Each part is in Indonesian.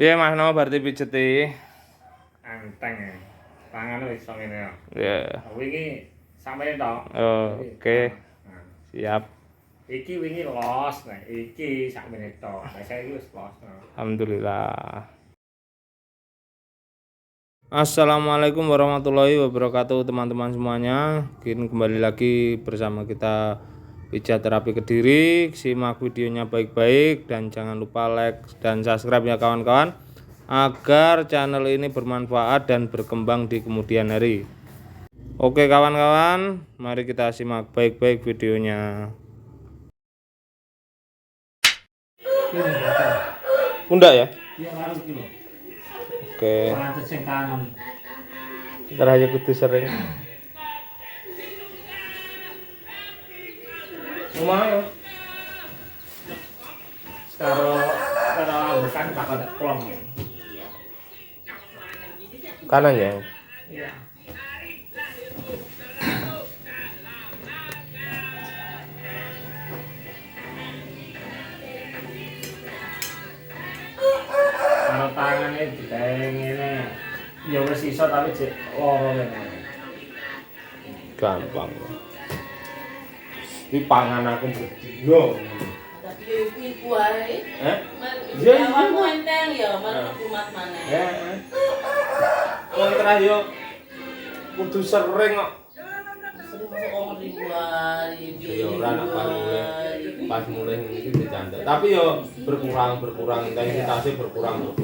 Iya Mas No berarti pijeti. Anteng ya. Tangan wis iso ngene ya. Ya. Wingi sampe tok. Oke. Siap. Iki wingi los, nah iki sakmene tok. Lah saiki wis los. Alhamdulillah. Assalamualaikum warahmatullahi wabarakatuh teman-teman semuanya. Kembali lagi bersama kita pijat terapi Kediri. Simak videonya baik-baik dan jangan lupa like dan subscribe ya kawan-kawan, agar channel ini bermanfaat dan berkembang di kemudian hari. Oke kawan-kawan, mari kita simak baik-baik videonya. Pundak ya? Iya harus kilo. Oke. Lanjut sing kanan. Terakhir kudu sering. Rumah ya. Karo bukan bakal plong. Kanan ya. Iya. Kalau tangannya digawe ngene. Ya wis iso tapi jek loro ngene. Gampang. Ini pangan aku berdino. Tapi iku ae. Iya, iya. Awakmu enteng ya, malah kumat maneh. Ya. Kontra yo kudu sering kok. Sering masuk omong ribuan, Ya ora nak pas mulai iki dicanda. Tapi yo berkurang intensitasnya berkurang.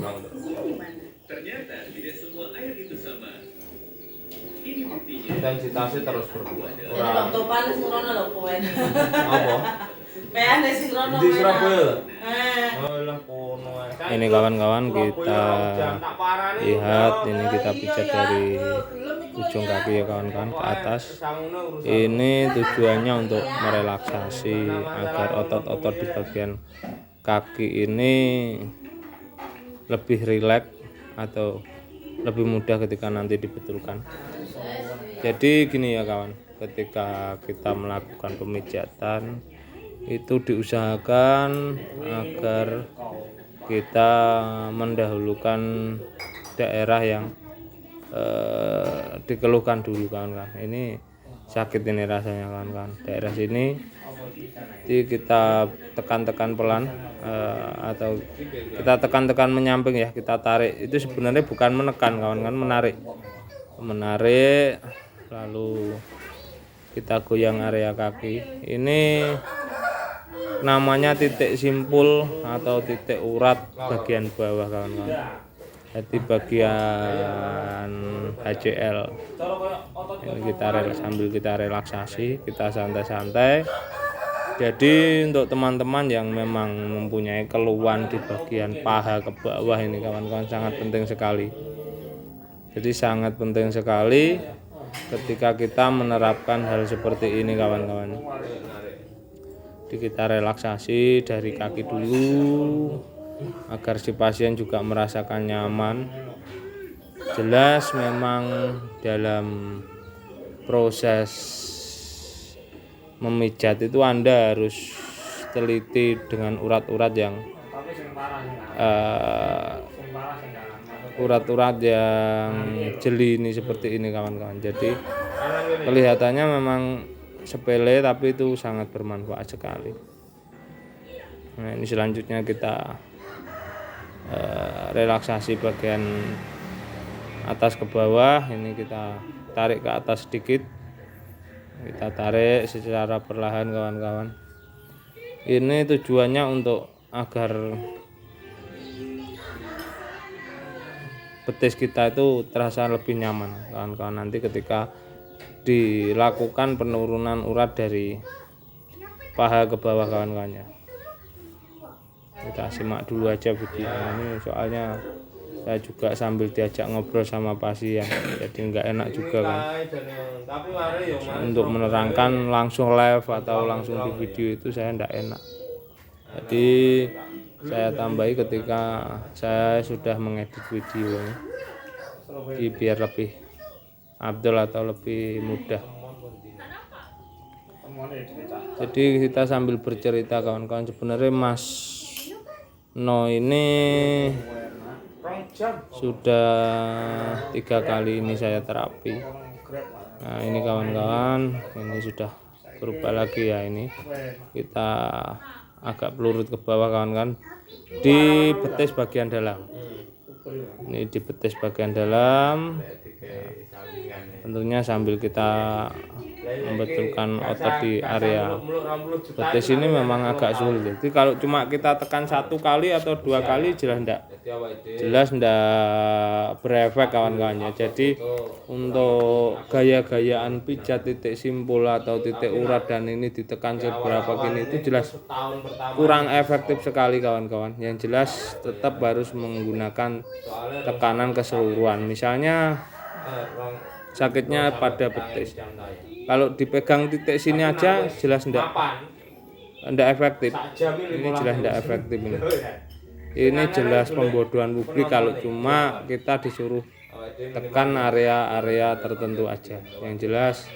Ternyata tidak semua air itu sama. Ini buktinya. Intensitasnya terus berkurang. Jadi Bang Topan sing rono lho kowe. Apa? Peane sing rono. Di Surabaya. Heeh. Ini kawan-kawan kita lihat, ini kita pijat dari ujung kaki ya kawan-kawan ke atas. Ini tujuannya untuk merelaksasi agar otot-otot di bagian kaki ini lebih rileks atau lebih mudah ketika nanti dibetulkan. Jadi gini ya kawan, ketika kita melakukan pemijatan itu diusahakan agar kita mendahulukan daerah yang dikeluhkan dulu kawan-kawan. Ini sakit ini rasanya kawan-kawan, daerah sini. Jadi kita tekan-tekan pelan atau kita tekan-tekan menyamping ya, kita tarik. Itu sebenarnya bukan menekan kawan-kawan, menarik lalu kita goyang area kaki. Ini namanya titik simpul atau titik urat bagian bawah kawan-kawan. Jadi bagian HCL ini kita sambil kita relaksasi, kita santai-santai. Jadi untuk teman-teman yang memang mempunyai keluhan di bagian paha ke bawah ini kawan-kawan sangat penting sekali. Jadi sangat penting sekali ketika kita menerapkan hal seperti ini kawan-kawan. Jadi kita relaksasi dari kaki dulu agar si pasien juga merasakan nyaman. Jelas memang dalam proses memijat itu Anda harus teliti dengan urat-urat yang jeli ini seperti ini kawan-kawan. Jadi kelihatannya memang sepele tapi itu sangat bermanfaat sekali. Nah ini selanjutnya kita relaksasi bagian atas ke bawah. Ini kita tarik ke atas sedikit, kita tarik secara perlahan kawan-kawan. Ini tujuannya untuk agar betis kita itu terasa lebih nyaman kawan-kawan. Nanti ketika dilakukan penurunan urat dari paha ke bawah kawan-kawannya. Kita simak dulu aja video ini, soalnya saya juga sambil diajak ngobrol sama pasien, jadi nggak enak juga kan untuk menerangkan langsung live atau langsung di video, itu saya nggak enak. Jadi saya tambahi ketika saya sudah mengedit video ini, jadi biar lebih abdul atau lebih mudah. Jadi kita sambil bercerita kawan-kawan, sebenarnya Mas No ini sudah 3 kali ini saya terapi. Nah ini kawan-kawan, ini sudah berubah lagi ya. Ini kita agak pelurut ke bawah kawan-kawan, di betis bagian dalam. Ini di betis bagian dalam. Tentunya sambil kita membetulkan otot di area betis ini memang agak sulit. Jadi kalau cuma kita tekan 1 kali atau 2 kali jelas ndak berefek kawan-kawannya. Jadi untuk gaya-gayaan pijat titik simpul atau titik urat dan ini ditekan seberapa kini itu jelas kurang efektif sekali kawan-kawan. Yang jelas tetap harus menggunakan tekanan keseluruhan. Misalnya sakitnya pada betis, kalau dipegang titik sini aja jelas ndak efektif. Ini jelas ndak efektif ini. Ini jelas pembodohan publik kalau cuma kita disuruh tekan area-area tertentu aja. Yang jelas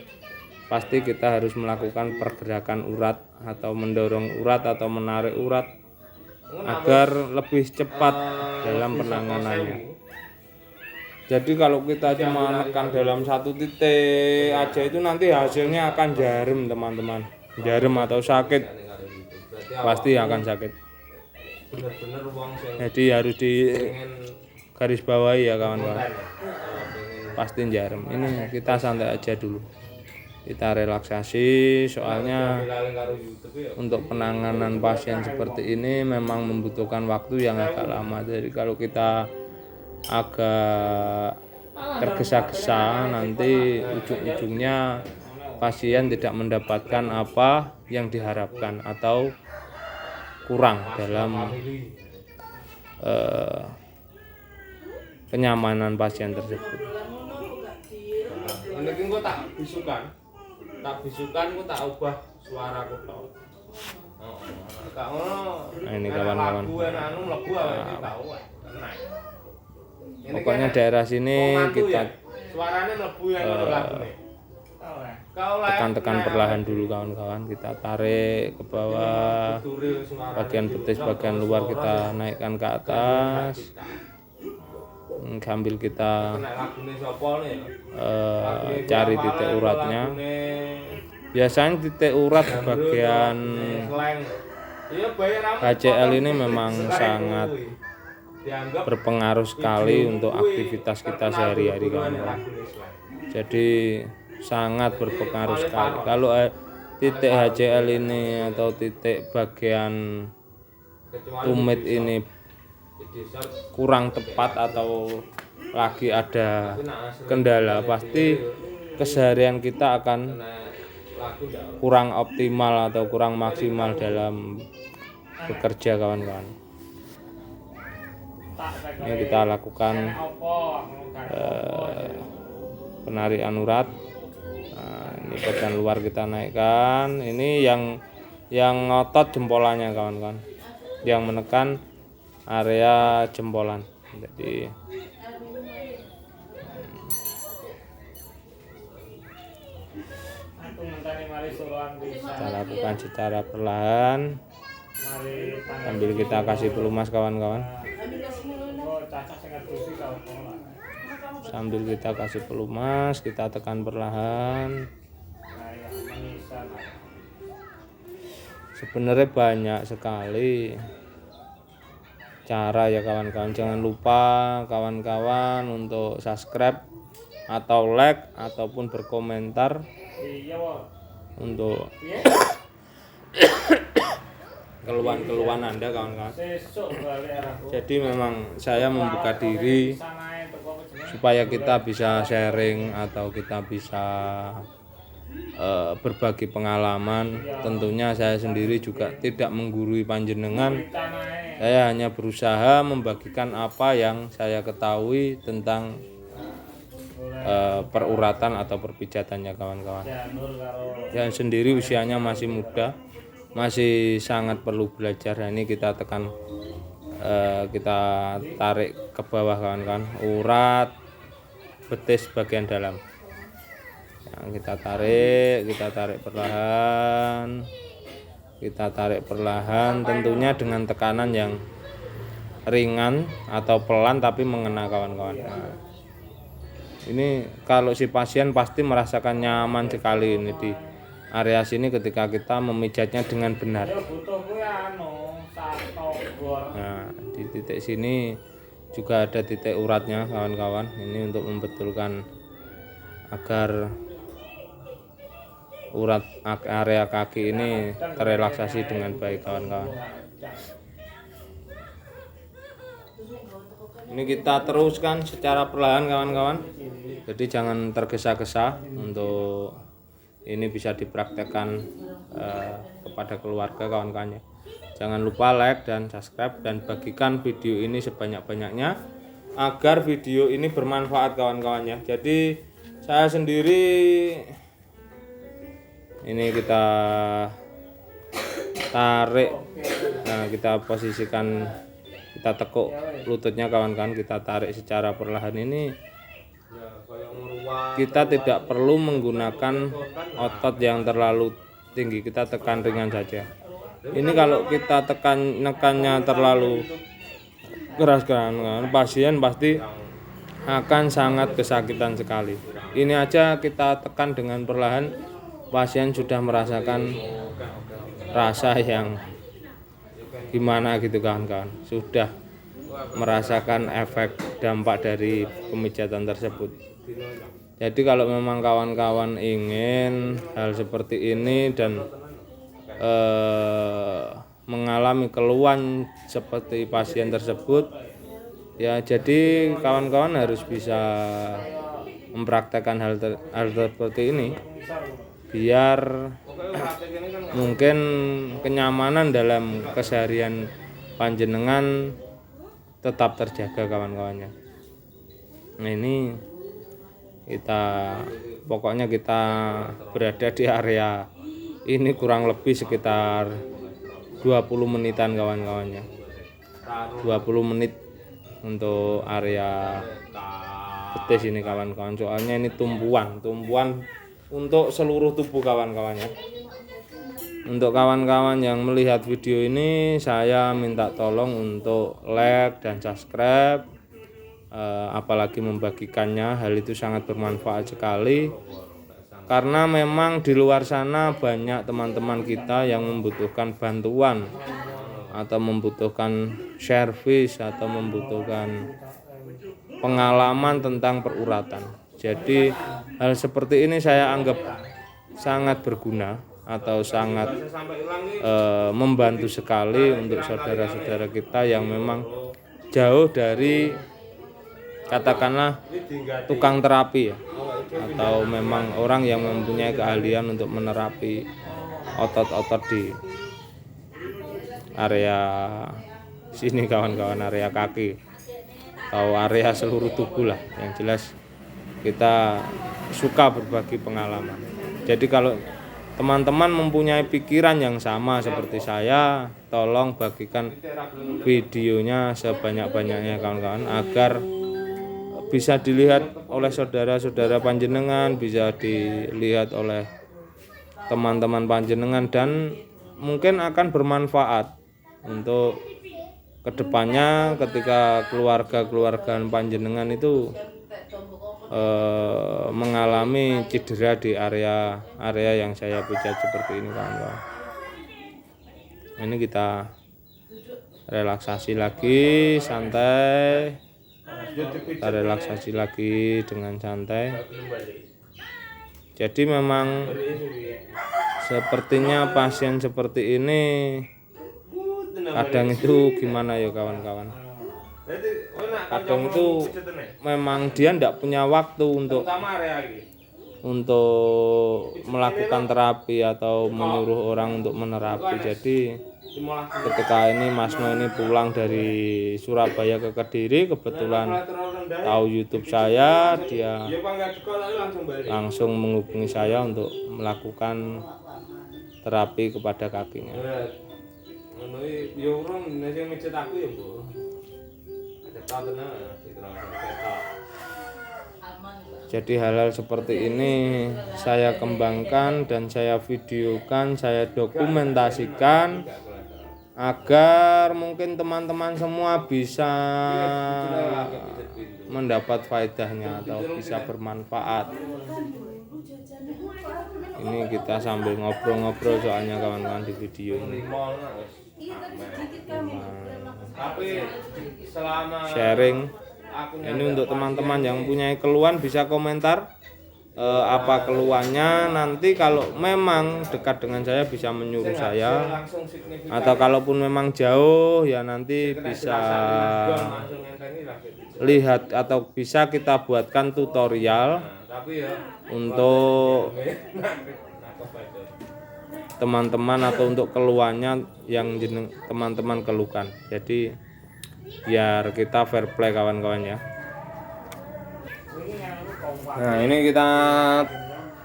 pasti kita harus melakukan pergerakan urat atau mendorong urat atau menarik urat agar lebih cepat dalam penanganannya. Jadi kalau kita cuma menekan dalam 1 titik aja itu nanti hasilnya akan jarum teman-teman. Jarum atau sakit, pasti akan sakit. Jadi harus di garis bawahi ya kawan-kawan, pasti jarum. Ini kita santai aja dulu, kita relaksasi, soalnya untuk penanganan pasien seperti ini memang membutuhkan waktu yang agak lama. Jadi kalau kita agak tergesa-gesa nanti ujung-ujungnya pasien tidak mendapatkan apa yang diharapkan atau kurang dalam kenyamanan pasien tersebut. Ini gue tak bisukan, gue tak ubah suara gue. Nah ini kawan-kawan. Pokoknya daerah sini kita tekan-tekan perlahan dulu kawan-kawan. Kita tarik ke bawah, bagian betis bagian luar kita naikkan ke atas, sambil kita cari titik uratnya. Biasanya titik urat bagian HCL ini memang sangat berpengaruh sekali untuk aktivitas kita sehari-hari kawan-kawan. Jadi sangat berpengaruh sekali. Kalau titik HCL ini atau titik bagian tumit ini kurang tepat atau lagi ada kendala, pasti keseharian kita akan kurang optimal atau kurang maksimal dalam bekerja kawan-kawan. Ini kita lakukan penarikan urat. Nah, ini bagian luar kita naikkan. Ini yang ngotot jempolannya kawan-kawan, yang menekan area jempolan. Jadi kita lakukan secara perlahan sambil kita kasih pelumas kawan-kawan. Sambil kita kasih pelumas, kita tekan perlahan. Sebenarnya banyak sekali cara ya kawan-kawan. Jangan lupa kawan-kawan untuk subscribe atau like ataupun berkomentar untuk keluhan-keluhan Anda kawan-kawan. Jadi memang saya membuka diri supaya kita bisa sharing atau kita bisa berbagi pengalaman. Tentunya saya sendiri juga tidak menggurui panjenengan. Saya hanya berusaha membagikan apa yang saya ketahui tentang peruratan atau perpijatannya kawan-kawan. Yang sendiri usianya masih muda, masih sangat perlu belajar. Ini kita tekan, kita tarik ke bawah kawan-kawan, urat betis bagian dalam. Yang kita tarik perlahan, tentunya dengan tekanan yang ringan atau pelan tapi mengena kawan-kawan. Nah, ini kalau si pasien pasti merasakan nyaman sekali ini di area sini ketika kita memijatnya dengan benar. Butuh kuwi satogor. Nah, di titik sini juga ada titik uratnya kawan-kawan. Ini untuk membetulkan agar urat area kaki ini terrelaksasi dengan baik kawan-kawan. Ini kita teruskan secara perlahan kawan-kawan. Jadi jangan tergesa-gesa, untuk ini bisa dipraktekkan kepada keluarga kawan-kawannya. Jangan lupa like dan subscribe dan bagikan video ini sebanyak-banyaknya agar video ini bermanfaat kawan-kawannya. Jadi saya sendiri ini kita tarik, nah kita posisikan, kita tekuk lututnya kawan-kawan, kita tarik secara perlahan. Ini kita tidak perlu menggunakan otot yang terlalu tinggi, kita tekan ringan saja. Ini kalau kita nekannya terlalu keras kawan-kawan, pasien pasti akan sangat kesakitan sekali. Ini aja kita tekan dengan perlahan, pasien sudah merasakan rasa yang gimana gitu kawan-kawan, sudah merasakan efek dampak dari pemijatan tersebut. Jadi kalau memang kawan-kawan ingin hal seperti ini dan mengalami keluhan seperti pasien tersebut, ya jadi kawan-kawan harus bisa mempraktekkan hal seperti ini biar mungkin kenyamanan dalam keseharian panjenengan tetap terjaga kawan-kawannya. Nah, ini pokoknya kita berada di area ini kurang lebih sekitar 20 menitan kawan-kawannya. 20 menit untuk area betis ini kawan-kawan, soalnya ini tumpuan untuk seluruh tubuh kawan-kawannya. Untuk kawan-kawan yang melihat video ini, saya minta tolong untuk like dan subscribe, apalagi membagikannya. Hal itu sangat bermanfaat sekali, karena memang di luar sana banyak teman-teman kita yang membutuhkan bantuan atau membutuhkan servis atau membutuhkan pengalaman tentang peruratan. Jadi hal seperti ini saya anggap sangat berguna atau sangat membantu sekali untuk saudara-saudara kita yang memang jauh dari katakanlah tukang terapi ya, atau memang orang yang mempunyai keahlian untuk menerapi otot-otot di area sini kawan-kawan, area kaki atau area seluruh tubuh lah. Yang jelas kita suka berbagi pengalaman. Jadi kalau teman-teman mempunyai pikiran yang sama seperti saya, tolong bagikan videonya sebanyak-banyaknya kawan-kawan, agar bisa dilihat oleh saudara-saudara panjenengan, bisa dilihat oleh teman-teman panjenengan, dan mungkin akan bermanfaat untuk kedepannya ketika keluarga-keluarga panjenengan itu mengalami cedera di area yang saya pijat seperti ini kawan-kawan. Ini kita relaksasi lagi santai, kita relaksasi lagi dengan santai. Jadi memang sepertinya pasien seperti ini kadang itu gimana ya kawan-kawan, kadang itu memang dia tidak punya waktu untuk melakukan terapi atau menyuruh orang untuk menerapi. Jadi ketika ini Mas No ini pulang dari Surabaya ke Kediri, kebetulan tahu YouTube saya, dia langsung menghubungi saya untuk melakukan terapi kepada kakinya. Jadi hal-hal seperti ini saya kembangkan dan saya videokan, saya dokumentasikan agar mungkin teman-teman semua bisa mendapat faedahnya atau bisa bermanfaat. Ini kita sambil ngobrol-ngobrol soalnya kawan-kawan di video ini. Sharing. Ini untuk teman-teman yang punya keluhan bisa komentar apa keluhannya, nanti kalau memang dekat dengan saya bisa menyuruh saya, atau kalaupun memang jauh ya nanti bisa lihat atau bisa kita buatkan tutorial untuk teman-teman atau untuk keluhannya yang teman-teman keluhkan. Jadi biar kita fair play kawan-kawan ya. Nah, ini kita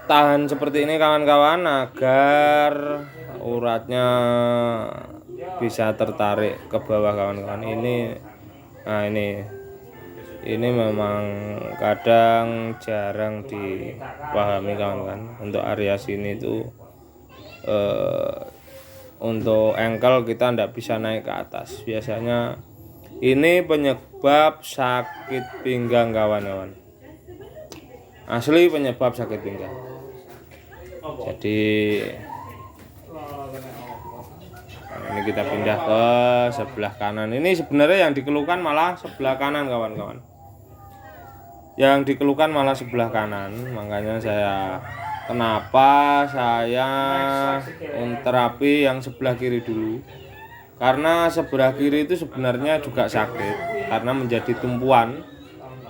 tahan seperti ini kawan-kawan agar uratnya bisa tertarik ke bawah kawan-kawan. Ini memang kadang jarang dipahami kawan-kawan. Untuk area sini itu untuk ankle kita tidak bisa naik ke atas. Biasanya ini penyebab sakit pinggang kawan-kawan. Asli penyebab sakit pinggang. Jadi ini kita pindah ke sebelah kanan. Ini sebenarnya yang dikeluhkan malah sebelah kanan kawan-kawan. Yang dikeluhkan malah sebelah kanan. Makanya kenapa saya terapi yang sebelah kiri dulu. Karena sebelah kiri itu sebenarnya juga sakit karena menjadi tumpuan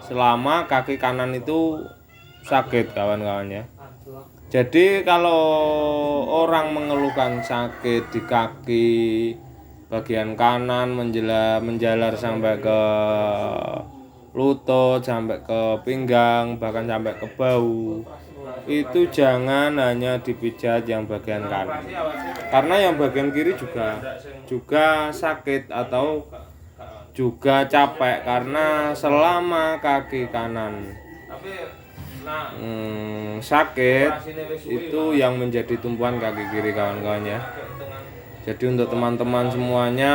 selama kaki kanan itu sakit kawan-kawan ya. Jadi kalau orang mengeluhkan sakit di kaki bagian kanan menjalar sampai ke lutut, sampai ke pinggang, bahkan sampai ke bahu, itu jangan hanya dipijat yang bagian kanan, karena yang bagian kiri juga sakit atau juga capek, karena selama kaki kanan sakit itu yang menjadi tumpuan kaki kiri kawan-kawan ya. Jadi untuk teman-teman semuanya,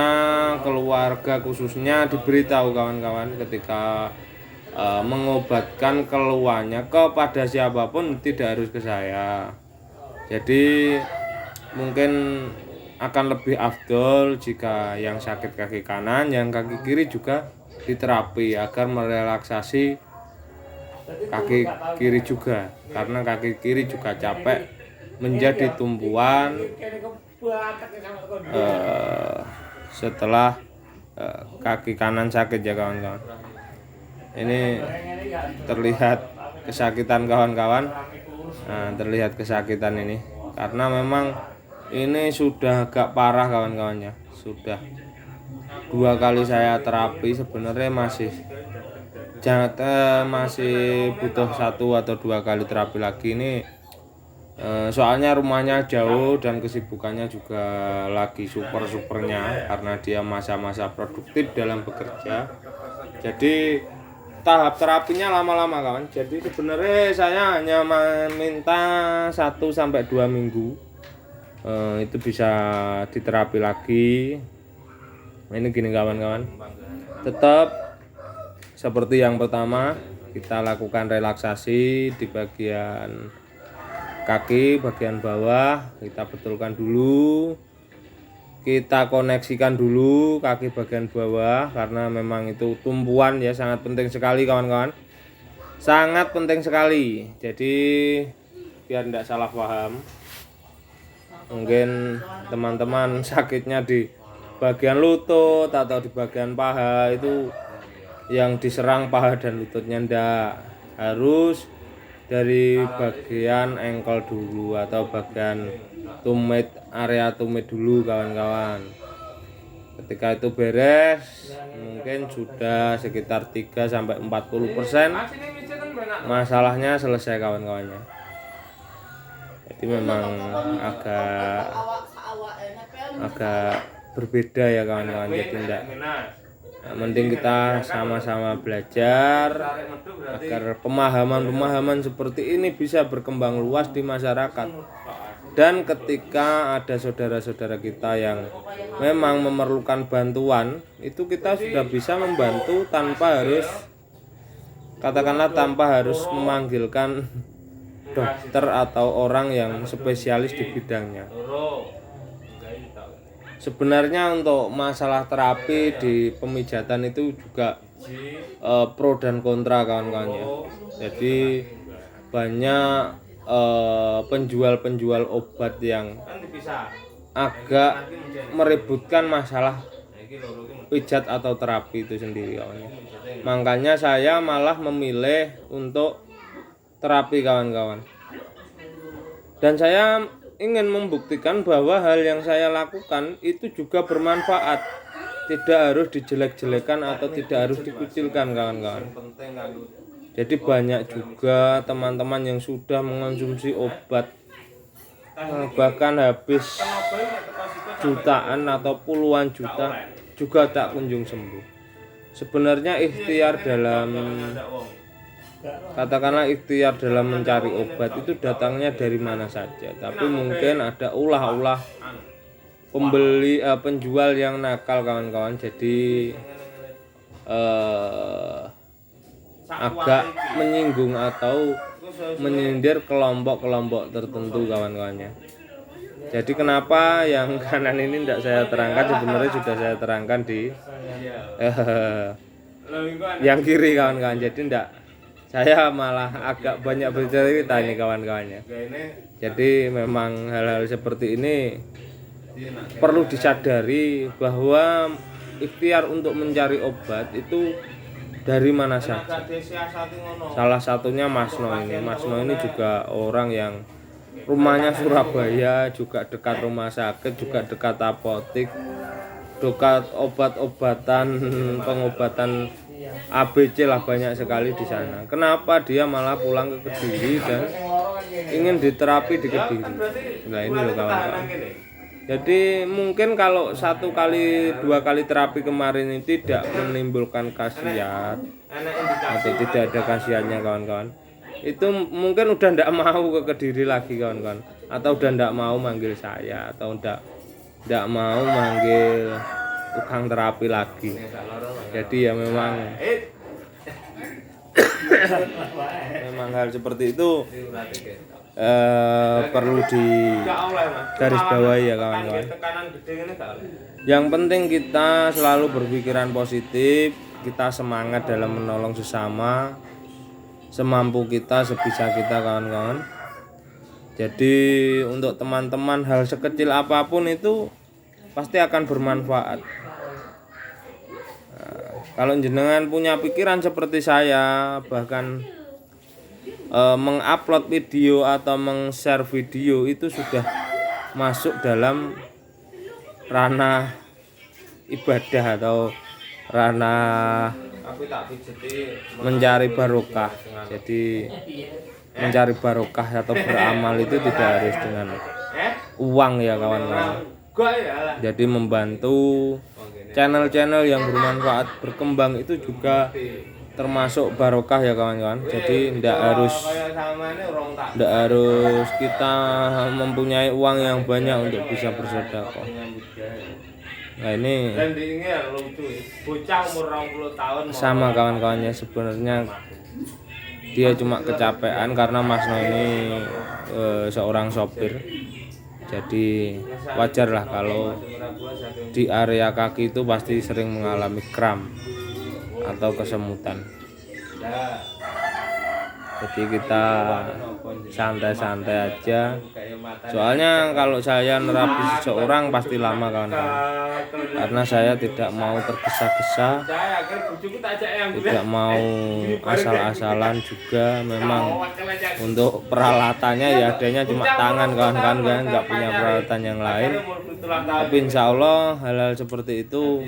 keluarga khususnya diberitahu kawan-kawan ketika mengobatkan keluhannya kepada siapapun, tidak harus ke saya. Jadi mungkin akan lebih afdol jika yang sakit kaki kanan, yang kaki kiri juga diterapi agar merelaksasi kaki kiri juga, karena kaki kiri juga capek menjadi tumpuan setelah kaki kanan sakit ya kawan-kawan. Ini terlihat kesakitan kawan-kawan. Nah, terlihat kesakitan ini karena memang ini sudah agak parah kawan-kawannya. Sudah 2 kali saya terapi, sebenarnya masih butuh 1 atau 2 kali terapi lagi ini. Soalnya rumahnya jauh dan kesibukannya juga lagi supernya karena dia masa-masa produktif dalam bekerja. Jadi tahap terapinya lama-lama kawan. Jadi sebenarnya saya hanya meminta 1-2 minggu itu bisa diterapi lagi. Ini gini kawan-kawan, tetap seperti yang pertama, kita lakukan relaksasi di bagian kaki bagian bawah, kita betulkan dulu, kita koneksikan dulu kaki bagian bawah, karena memang itu tumpuan ya, sangat penting sekali kawan-kawan, sangat penting sekali. Jadi biar tidak salah paham, mungkin teman-teman sakitnya di bagian lutut atau di bagian paha, itu yang diserang paha dan lututnya, ndak harus dari bagian ankle dulu atau bagian tumit, area tumit dulu kawan-kawan. Ketika itu beres, mungkin sudah sekitar 3-40% masalahnya selesai kawan-kawannya. Jadi memang agak berbeda ya kawan-kawan. Jadi tidak, mending kita sama-sama belajar agar pemahaman-pemahaman seperti ini bisa berkembang luas di masyarakat Dan ketika ada saudara-saudara kita yang memang memerlukan bantuan, itu kita sudah bisa membantu tanpa harus, katakanlah tanpa harus memanggilkan dokter atau orang yang spesialis di bidangnya. Sebenarnya untuk masalah terapi di pemijatan itu juga pro dan kontra kawan-kawannya. Jadi banyak penjual-penjual obat yang agak meributkan masalah pijat atau terapi itu sendiri kawannya. Makanya saya malah memilih untuk terapi kawan-kawan. Dan saya ingin membuktikan bahwa hal yang saya lakukan itu juga bermanfaat. Tidak harus dijelek-jelekan atau tidak harus dikucilkan kawan-kawan. Jadi banyak juga teman-teman yang sudah mengonsumsi obat bahkan habis jutaan atau puluhan juta juga tak kunjung sembuh. Sebenarnya ikhtiar dalam, katakanlah ikhtiar dalam mencari obat itu datangnya dari mana saja. Tapi mungkin ada ulah-ulah penjual yang nakal kawan-kawan. Jadi agak menyinggung atau menyindir kelompok-kelompok tertentu kawan-kawannya. Jadi kenapa yang kanan ini tidak saya terangkan, sebenarnya sudah saya terangkan di yang kiri kawan-kawan. Jadi tidak, saya malah agak banyak bercerita ini kawan-kawannya. Jadi memang hal-hal seperti ini perlu disadari bahwa ikhtiar untuk mencari obat itu dari mana saja. Salah satunya Mas No ini. Mas No ini juga orang yang rumahnya Surabaya, juga dekat rumah sakit, juga dekat apotik, dekat obat-obatan, pengobatan ABC lah, banyak sekali di sana. Kenapa dia malah pulang ke Kediri dan ingin diterapi di Kediri? Nah ini loh kawan-kawan. Jadi mungkin kalau 1 kali 2 kali terapi kemarin ini tidak menimbulkan khasiat atau tidak ada khasiatnya kawan-kawan, itu mungkin udah ndak mau ke Kediri lagi kawan-kawan, atau udah ndak mau manggil saya, atau ndak mau manggil tukang terapi lagi. Jadi ya memang hal seperti itu perlu di garis bawahi ya kawan-kawan. Yang penting kita selalu berpikiran positif, kita semangat dalam menolong sesama, semampu kita, sebisa kita kawan-kawan. Jadi untuk teman-teman hal sekecil apapun itu pasti akan bermanfaat. Kalau jenengan punya pikiran seperti saya, bahkan mengupload video atau meng-share video itu sudah masuk dalam ranah ibadah atau ranah mencari barokah. Jadi mencari barokah atau beramal itu tidak harus dengan uang ya kawan-kawan. Jadi membantu channel-channel yang bermanfaat berkembang itu juga termasuk barokah ya kawan-kawan. Jadi tidak harus kita mempunyai uang yang banyak untuk bisa bersedekah. Nah ini sama kawan-kawannya, sebenarnya dia cuma kecapean karena Mas No ini seorang sopir. Jadi wajarlah kalau di area kaki itu pasti sering mengalami kram atau kesemutan. Jadi kita santai-santai aja. Soalnya kalau saya nerapi seseorang pasti lama kawan-kawan. Karena saya tidak mau tergesa-gesa, tidak mau asal-asalan juga. Memang untuk peralatannya ya adanya cuma tangan kawan-kawan, nggak punya peralatan yang lain. Tapi insya Allah hal-hal seperti itu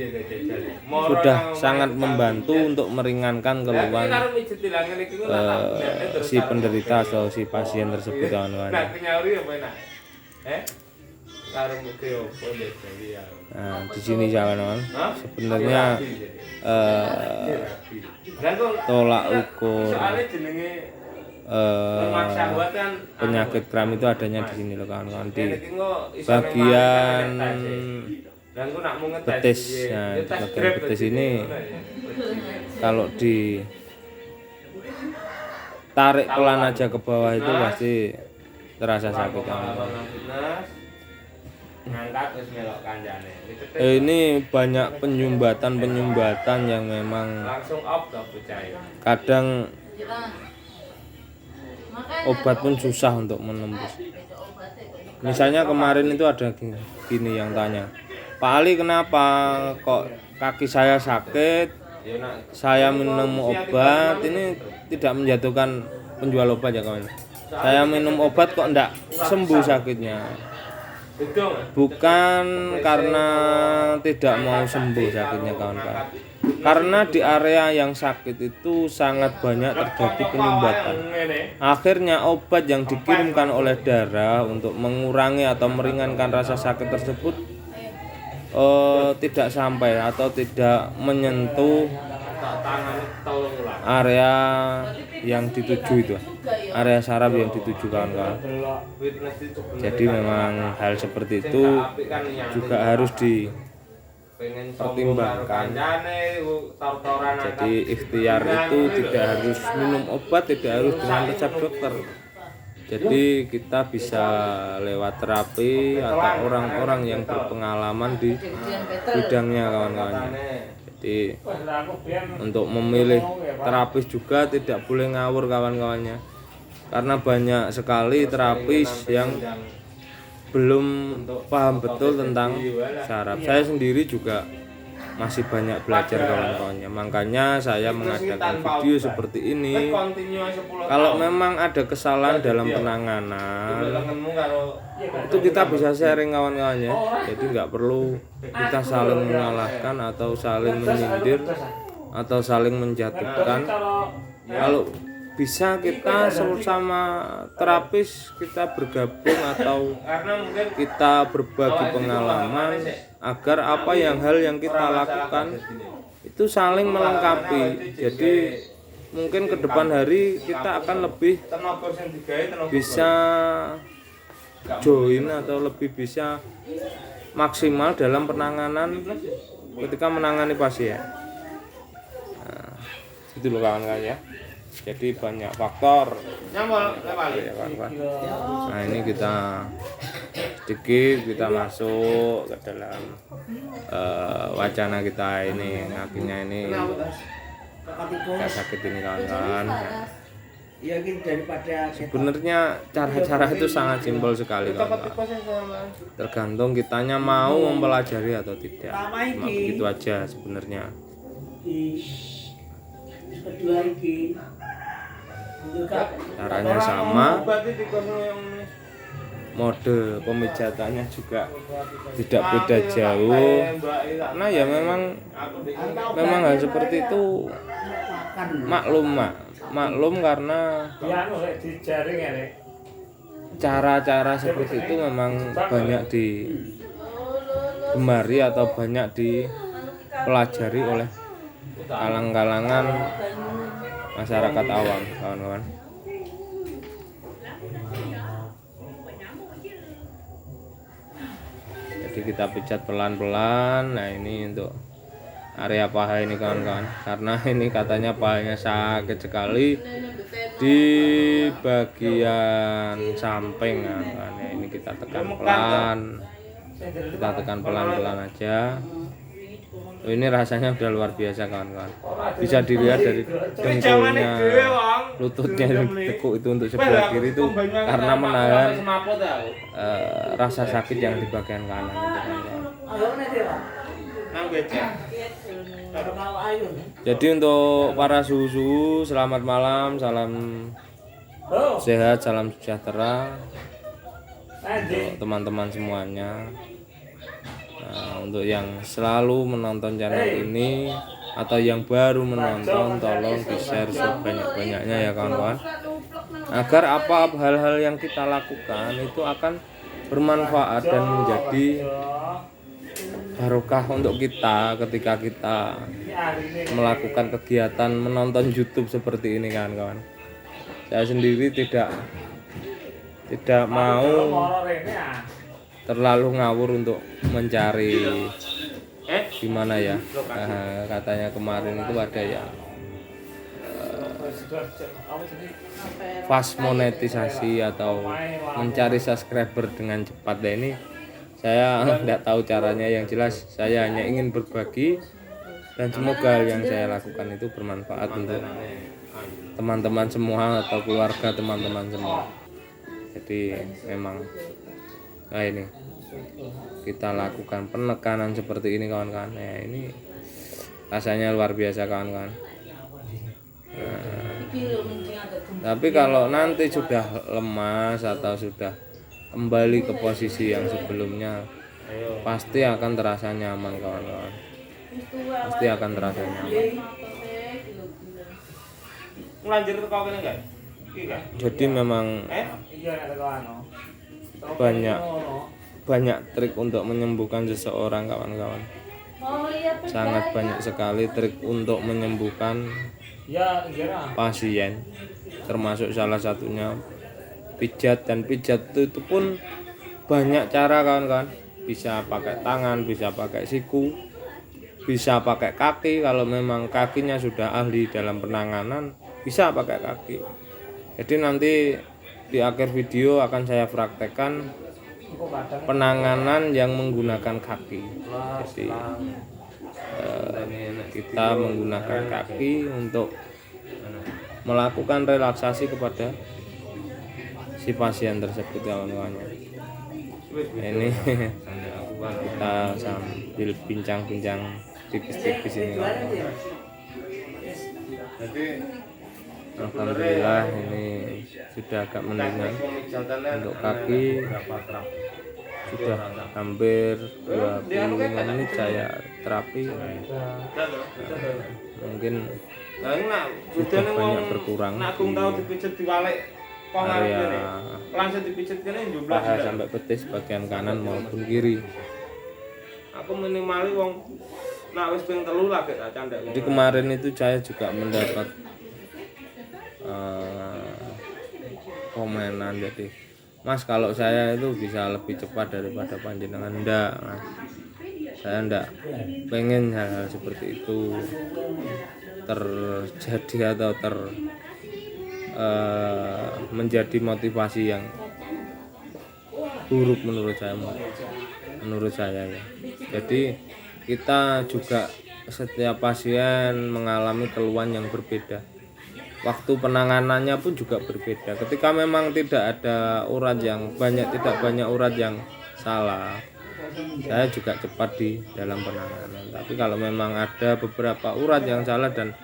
sudah sangat membantu untuk meringankan keluhan si penderita atau si pasien tersebut kawan-kawan. Nah di sini kawan-kawan sebenarnya tolak ukur eh, penyakit kram itu adanya di sini loh kawan-kawan, di bagian betis. Nah, di bagian betis ini kalau ditarik pelan aja ke bawah itu pasti terasa sakit kawan-kawan. Ini banyak penyumbatan yang memang kadang obat pun susah untuk menembus. Misalnya kemarin itu ada gini yang tanya, Pak Ali kenapa kok kaki saya sakit, saya minum obat, ini tidak menjatuhkan penjual obat ya kawan. Saya minum obat kok enggak sembuh sakitnya. Bukan karena tidak mau sembuh sakitnya kawan-kawan, karena di area yang sakit itu sangat banyak terjadi penyumbatan. Akhirnya obat yang dikirimkan oleh darah untuk mengurangi atau meringankan rasa sakit tersebut tidak sampai atau tidak menyentuh area yang dituju itu, area saraf yang dituju kawan-kawan. Jadi memang hal seperti itu juga harus dipertimbangkan. Jadi ikhtiar itu tidak harus minum obat, tidak harus dengan resep dokter. Jadi kita bisa lewat terapi atau orang-orang yang berpengalaman di bidangnya kawan-kawannya. Jadi untuk memilih terapis juga tidak boleh ngawur kawan-kawannya, karena banyak sekali terapis yang belum paham betul tentang saraf. Saya sendiri juga masih banyak belajar kawan-kawannya, makanya saya mengadakan video seperti ini. Kalau memang ada kesalahan dalam penanganan itu kita bisa sharing kawan-kawannya, jadi nggak perlu kita saling menyalahkan atau saling menyindir atau saling menjatuhkan. Kalau bisa kita sama terapis kita bergabung atau kita berbagi pengalaman agar hal yang kita lakukan itu saling melengkapi. Jadi mungkin ke depan hari kita akan lebih bisa join atau lebih bisa maksimal dalam penanganan ketika menangani pasien. Nah, itu loh kawan-kawan ya. Jadi banyak faktor ya, kawan-kawan. Nah ini kita sedikit kita masuk ke dalam wacana kita ini, kakinya ini nggak sakit ini kawan-kawan. Sebenarnya cara-cara itu sangat simpel sekali kawan-kawan. Tergantung kitanya mau mempelajari atau tidak. Cuma begitu aja sebenarnya. Caranya sama, mode pemijatannya juga tidak beda jauh. Karena ya memang hal seperti itu maklum karena cara-cara seperti itu memang banyak digemari atau banyak dipelajari oleh kalangan masyarakat awam kawan-kawan. Jadi kita pijat pelan-pelan. Nah ini untuk area paha ini kawan-kawan, karena ini katanya pahanya sakit sekali di bagian samping. Nah ini kita tekan pelan aja. Ini rasanya udah luar biasa kawan-kawan. Bisa dilihat dari dengkulnya, lututnya yang ditekuk itu untuk sebelah kiri itu karena menahan rasa sakit yang di bagian kanan itu kawan-kawan. Jadi untuk para suhu-suhu, selamat malam, salam sehat, salam sejahtera untuk teman-teman semuanya. Nah, untuk yang selalu menonton channel ini atau yang baru menonton, tolong di-share sebanyak-banyaknya ya kawan-kawan, agar hal-hal yang kita lakukan itu akan bermanfaat dan menjadi barokah untuk kita ketika kita melakukan kegiatan menonton YouTube seperti ini kawan-kawan. saya sendiri tidak mau Moro rene ah. terlalu ngawur untuk mencari gimana ya, katanya kemarin itu ada ya fast monetisasi atau mencari subscriber dengan cepat. Nah, ini saya nggak tahu caranya, yang jelas saya hanya ingin berbagi dan semoga yang saya lakukan itu bermanfaat untuk teman-teman semua atau keluarga teman-teman semua. Jadi memang ini kita lakukan penekanan seperti ini kawan-kawan. Ya, ini rasanya luar biasa kawan-kawan. Tapi kalau nanti sudah lemas atau sudah kembali ke posisi yang sebelumnya, pasti akan terasa nyaman kawan-kawan. Pasti akan terasa nyaman. Lanjut ke kau kene enggak? Jadi memang Iya nek teko anu. banyak trik untuk menyembuhkan seseorang kawan-kawan. Sangat banyak sekali trik untuk menyembuhkan Ya, kira. pasien, termasuk salah satunya pijat. Dan pijat itu pun banyak cara kawan-kawan. Bisa pakai tangan, bisa pakai siku, bisa pakai kaki. Kalau memang kakinya sudah ahli dalam penanganan, bisa pakai kaki. Jadi nanti di akhir video akan saya praktekkan penanganan yang menggunakan kaki. Jadi kita menggunakan kaki untuk melakukan relaksasi kepada si pasien tersebut kawan-kawan. Ini kita sambil bincang-bincang tipis-tipis ini kawan-kawan. Alhamdulillah ini sudah agak mendingan. Untuk kaki sudah hampir 25 menit saya terapi. Mungkin sudah banyak berkurang area paha sampai betis bagian kanan maupun kiri. Aku minimali wong nak wis ping 3 lagi tak candek. Jadi kemarin itu saya juga mendapat komenan, jadi Mas, kalau saya itu bisa lebih cepat daripada panjenengan. Enggak, Mas. Saya enggak pengen hal-hal seperti itu terjadi atau menjadi motivasi yang buruk menurut saya ya. Jadi kita juga setiap pasien mengalami keluhan yang berbeda. Waktu penanganannya pun juga berbeda. Ketika memang tidak ada urat yang banyak, tidak banyak urat yang salah, saya juga cepat di dalam penanganan. Tapi kalau memang ada beberapa urat yang salah dan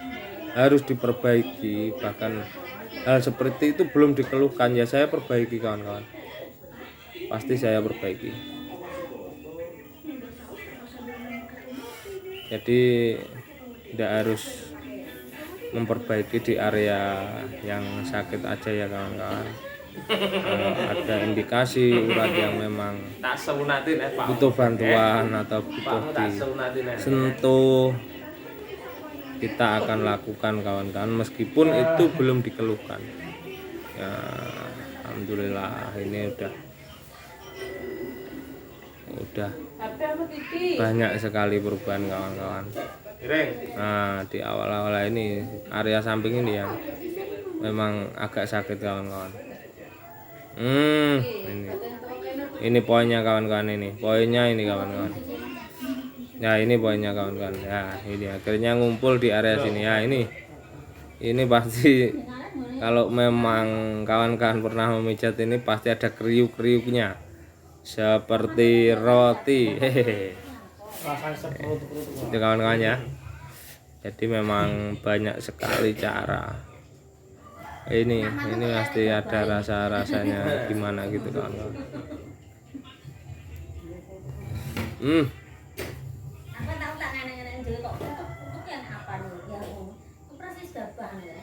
harus diperbaiki, bahkan hal seperti itu belum dikeluhkan, ya saya perbaiki kawan-kawan. Pasti saya perbaiki. Jadi tidak harus memperbaiki di area yang sakit aja ya kawan-kawan. Ada indikasi urat yang memang butuh bantuan atau butuh disentuh, kita akan lakukan kawan-kawan meskipun itu belum dikeluhkan ya. Alhamdulillah ini udah banyak sekali perubahan kawan-kawan. Nah, di awal-awal ini area samping ini yang memang agak sakit kawan-kawan. Ini poinnya kawan-kawan, ini poinnya ini kawan-kawan. Ya, ini poinnya kawan-kawan. Ya, ini akhirnya ngumpul di area sini ya. Ini pasti kalau memang kawan-kawan pernah memijat ini pasti ada kriuk-kriuknya seperti roti. Hehehe. Itu kawan-kawan ya. Jadi memang banyak sekali cara. Ini pasti ada rasa-rasanya gimana gitu kawan-kawan. Apa tahu tak nenek-nenek dulu kok untuk yang apa nih? Yang operasi gabah ya.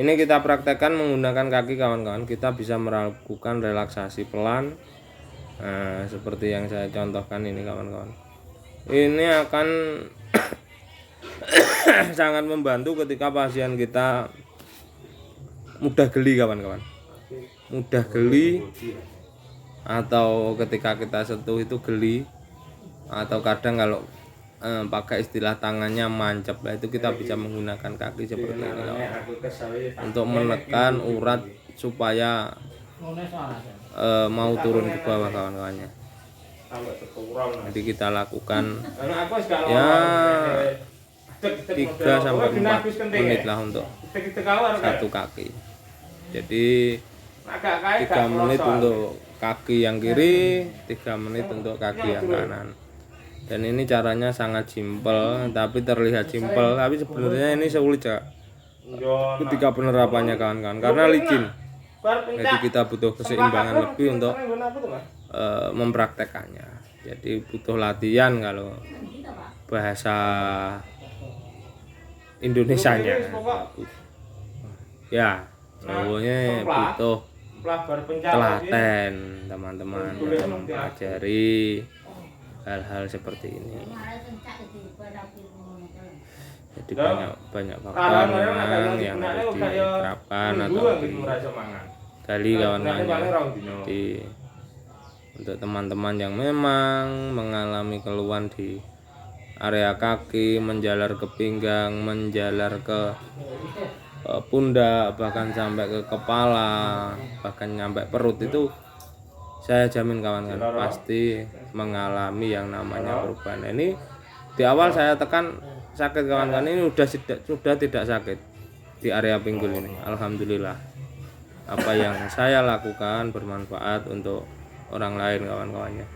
Ini kita praktekkan menggunakan kaki kawan-kawan. Kita bisa melakukan relaksasi pelan. Nah, seperti yang saya contohkan ini kawan-kawan. Ini akan sangat membantu ketika pasien kita mudah geli kawan-kawan. Mudah geli atau ketika kita sentuh itu geli, atau kadang kalau pakai istilah tangannya mancep, itu kita bisa menggunakan kaki seperti ini kawan. Untuk menekan urat supaya mau turun ke bawah kawan-kawannya. Jadi kita lakukan ya 3 sampai 4 menit lah untuk satu kaki. Jadi 3 menit untuk kaki yang kiri, 3 menit untuk kaki yang kanan. Dan ini caranya sangat simpel, tapi terlihat simpel, tapi sebenarnya ini sulit ya ketika penerapannya kawan-kawan, karena licin. Jadi kita butuh keseimbangan lebih untuk mempraktekannya. Jadi butuh latihan kalau bahasa Indonesianya. Ya, Jawanya butuh telaten teman-teman dalam mempelajari hal-hal seperti ini. Jadi banyak faktor memang yang harus diterapkan atau digali kawan-kawan. Jadi untuk teman-teman yang memang mengalami keluhan di area kaki, menjalar ke pinggang, menjalar ke pundak, bahkan sampai ke kepala, bahkan sampai perut, itu saya jamin kawan-kawan pasti mengalami yang namanya perubahan. Ini di awal saya tekan sakit kawan-kawan, ini sudah tidak sakit di area pinggul ini. Alhamdulillah, apa yang saya lakukan bermanfaat untuk orang lain kawan-kawannya.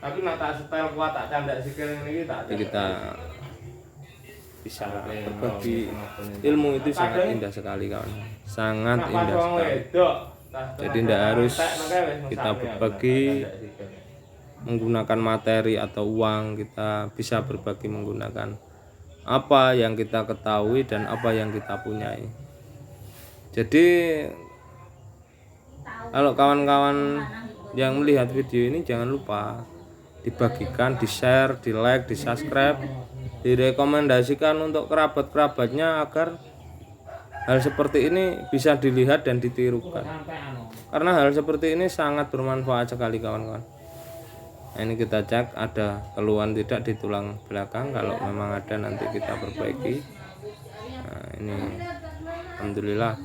Tapi nak tak setel kuat tak candak sikil ini tak. Jadi kita bisa berbagi ilmu itu sangat indah sekali kawan, sangat indah sekali. Jadi tidak harus kita berbagi menggunakan materi atau uang, kita bisa berbagi menggunakan apa yang kita ketahui dan apa yang kita punyai. Jadi kalau kawan-kawan yang melihat video ini jangan lupa dibagikan, di-share, di-like, di-subscribe, direkomendasikan untuk kerabat-kerabatnya agar hal seperti ini bisa dilihat dan ditirukan. Karena hal seperti ini sangat bermanfaat sekali kawan-kawan. Nah, ini kita cek ada keluhan tidak di tulang belakang, kalau memang ada nanti kita perbaiki. Nah, ini alhamdulillah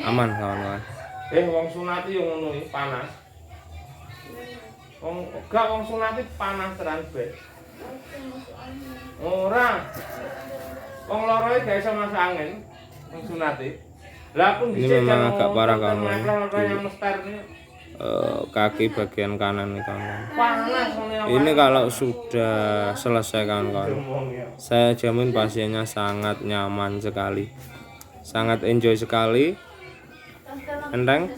aman kawan-kawan. Wong sunati yang ngono iki panas. Wong sunati panas tenan bet. Ora. Wong loro gak iso masak angin. Wong sunati. Lah pun ini memang agak parah kawan-kawan. Kaki bagian kanan nih kawan-kawan. Ini kalau sudah selesai kawan-kawan, saya jamin pasiennya sangat nyaman sekali, sangat enjoy sekali, enteng,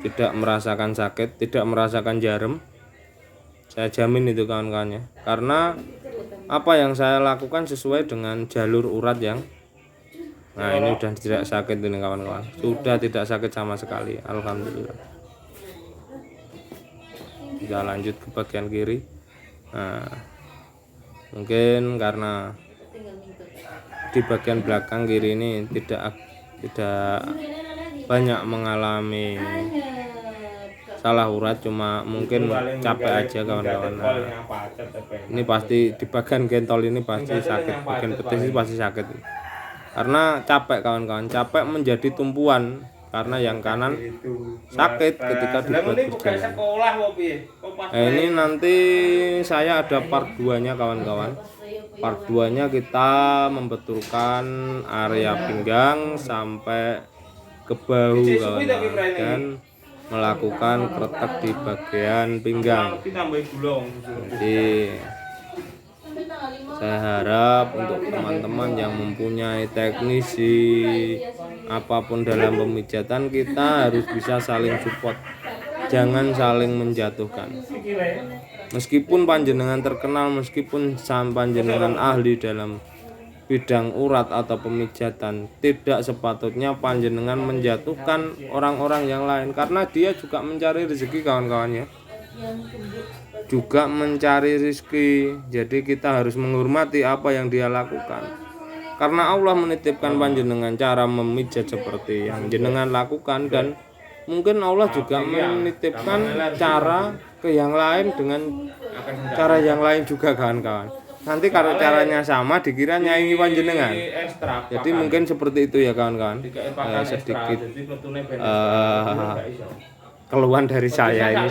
tidak merasakan sakit, tidak merasakan jarum. Saya jamin itu kawan-kawannya, karena apa yang saya lakukan sesuai dengan jalur urat yang ini udah tidak sakit ini kawan-kawan, sudah tidak sakit sama sekali, alhamdulillah. Bisa lanjut ke bagian kiri. Nah, mungkin karena di bagian belakang kiri ini tidak banyak mengalami salah urat, cuma mungkin capek aja kawan-kawan. Nah, ini pasti di bagian gentol ini pasti sakit, bagian betis ini pasti sakit karena capek kawan-kawan, capek menjadi tumpuan karena yang kanan sakit ketika dibuat berjalan. Ini nanti saya ada part 2 nya kawan-kawan. Part 2 nya kita membetulkan area pinggang sampai ke bahu kawan-kawan dan melakukan kretek di bagian pinggang. Jadi saya harap untuk teman-teman yang mempunyai teknisi apapun dalam pemijatan, kita harus bisa saling support, jangan saling menjatuhkan. Meskipun panjenengan terkenal, meskipun panjenengan ahli dalam bidang urat atau pemijatan. Tidak sepatutnya panjenengan menjatuhkan orang-orang yang lain, karena dia juga mencari rezeki kawan-kawannya, juga mencari rezeki. Jadi kita harus menghormati apa yang dia lakukan, karena Allah menitipkan panjenengan cara memijat seperti yang jenengan lakukan, dan mungkin Allah juga menitipkan cara ke yang lain dengan cara yang lain juga kawan-kawan. Nanti kalau caranya sama dikira nyaingi panjenengan. Jadi mungkin seperti itu ya kawan-kawan. Sedikit keluhan dari saya ini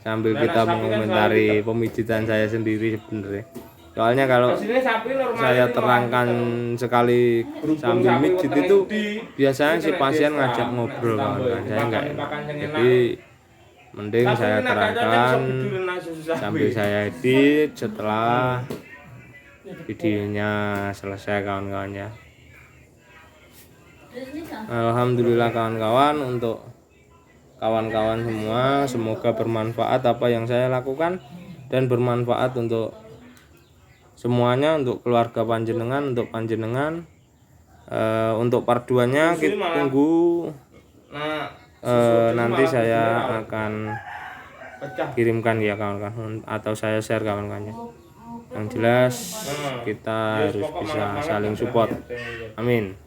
sambil kita mengomentari pemijitan saya sendiri sebenarnya. Soalnya kalau saya terangkan sekali sambil mijit itu biasanya si pasien ngajak ngobrol kawan-kawan, saya enggak enak. Jadi mending saya terangkan sambil saya edit setelah videonya selesai kawan-kawan ya. Alhamdulillah kawan-kawan, untuk kawan-kawan semua semoga bermanfaat apa yang saya lakukan, dan bermanfaat untuk semuanya, untuk keluarga panjenengan, untuk panjenengan. Untuk part 2-nya kita tunggu, nanti saya akan kirimkan ya kawan-kawan, atau saya share kawan-kawannya. Yang jelas kita harus bisa saling support. Amin.